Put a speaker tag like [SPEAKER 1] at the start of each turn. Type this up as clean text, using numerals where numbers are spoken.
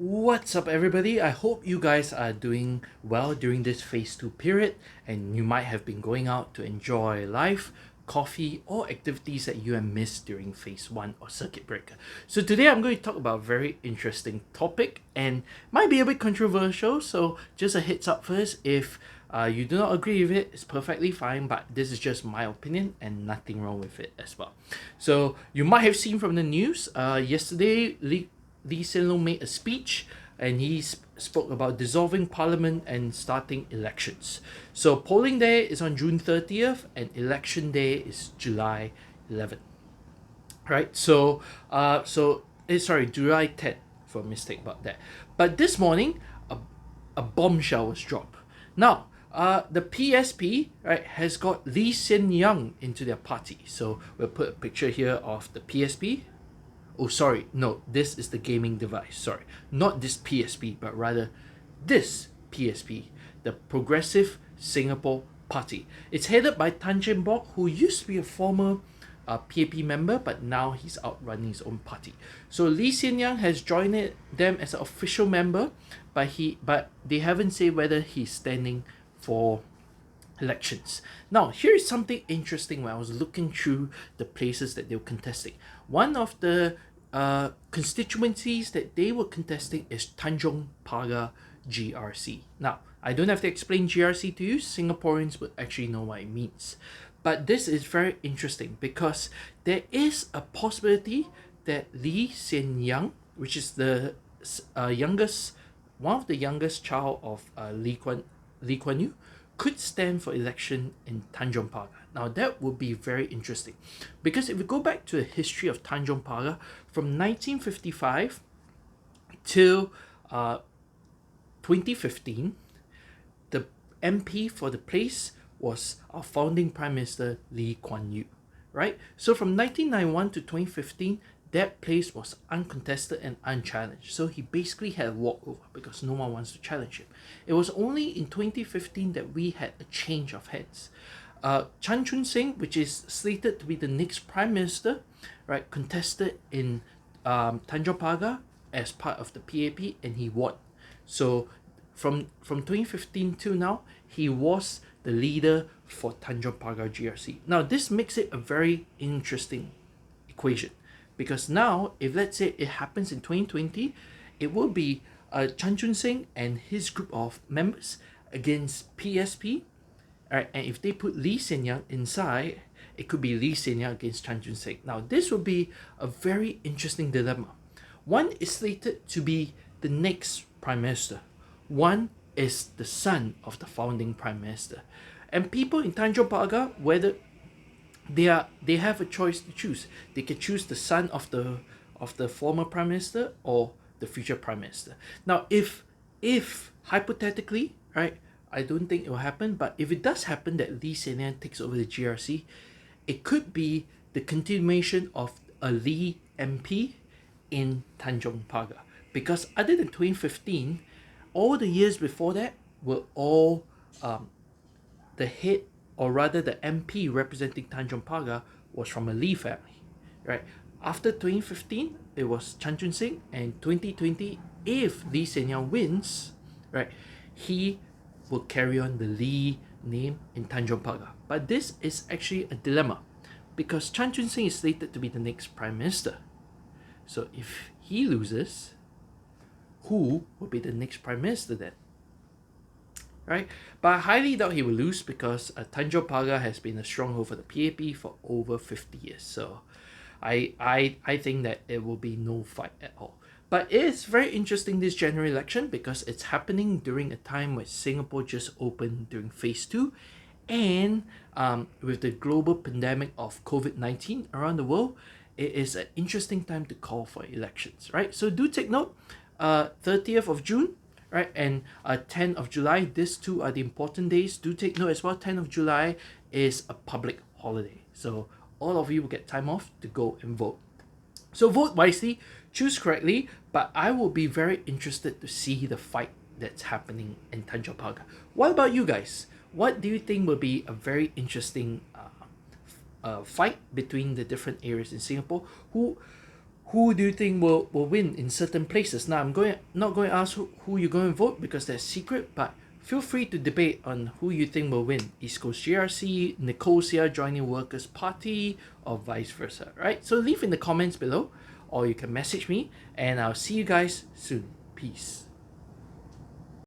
[SPEAKER 1] What's up, everybody? I hope you guys are doing well during this phase 2 period, and you might have been going out to enjoy life, coffee, or activities that you have missed during phase 1 or circuit breaker. So, today I'm going to talk about a very interesting topic and might be a bit controversial. So, just a heads up first, if you do not agree with it, it's perfectly fine, but this is just my opinion and nothing wrong with it as well. So, you might have seen from the news yesterday, Lee Hsien Loong made a speech and he spoke about dissolving parliament and starting elections. So polling day is on June 30th and election day is July 11th. Right? Sorry, July 10th, for a mistake about that. But this morning, a bombshell was dropped. Now, the PSP, right, has got Lee Hsien Yang into their party. So we'll put a picture here of the PSP. Oh, sorry, no, this is the gaming device. Sorry, not this PSP, but rather this PSP, the Progressive Singapore Party. It's headed by Tanjong Pagar, who used to be a former PAP member, but now he's out running his own party. So Lee Hsien Yang has joined them as an official member, but they haven't said whether he's standing for elections. Now, here is something interesting when I was looking through the places that they were contesting. One of the constituencies that they were contesting is Tanjong Pagar GRC. Now, I don't have to explain GRC to you, Singaporeans would actually know what it means. But this is very interesting because there is a possibility that Lee Hsien Yang, which is the one of the youngest child of Lee Kuan Yew, could stand for election in Tanjong Pagar. Now that would be very interesting because if we go back to the history of Tanjong Pagar from 1955 till 2015, the MP for the place was our founding Prime Minister Lee Kuan Yew, right? So from 1991 to 2015, that place was uncontested and unchallenged. So he basically had a walkover because no one wants to challenge him. It was only in 2015 that we had a change of hands. Chan Chun Sing, which is slated to be the next Prime Minister, right, contested in Tanjong Pagar as part of the PAP and he won. So from 2015 till now, he was the leader for Tanjong Pagar GRC. Now this makes it a very interesting equation. Because now, if let's say it happens in 2020, it will be Chan Chun Sing and his group of members against PSP. Right? And if they put Lee Hsien Yang inside, it could be Lee Hsien Yang against Chan Chun Sing. Now, this will be a very interesting dilemma. One is slated to be the next Prime Minister. One is the son of the founding Prime Minister. And people in Tanjong Pagar, whether they have a choice to choose. They can choose the son of the former Prime Minister or the future Prime Minister. Now, if hypothetically, right, I don't think it will happen, but if it does happen that Lee Hsien Yang takes over the GRC, it could be the continuation of a Lee MP in Tanjong Pagar. Because other than 2015, all the years before that were all the head, or rather the MP representing Tanjong Pagar was from a Lee family, right? After 2015, it was Chan Chun Sing, and 2020, if Lee Hsien Yang wins, right, he will carry on the Lee name in Tanjong Pagar. But this is actually a dilemma because Chan Chun Sing is slated to be the next Prime Minister. So if he loses, who will be the next Prime Minister then? Right? But I highly doubt he will lose because Tanjong Pagar has been a stronghold for the PAP for over 50 years. So I think that it will be no fight at all. But it's very interesting this general election because it's happening during a time where Singapore just opened during phase 2 and with the global pandemic of COVID-19 around the world, it is an interesting time to call for elections, right? So do take note, 30th of June, right, and 10th of July, these two are the important days. Do take note as well, 10th of July is a public holiday. So all of you will get time off to go and vote. So vote wisely, choose correctly, but I will be very interested to see the fight that's happening in Tanjong Pagar. What about you guys? What do you think will be a very interesting fight between the different areas in Singapore? who do you think will win in certain places? Now not going to ask who you're going to vote because that's secret, but feel free to debate on who you think will win. East Coast GRC, Nicosia joining Workers' Party, or vice versa, right? So leave in the comments below, or you can message me, and I'll see you guys soon. Peace.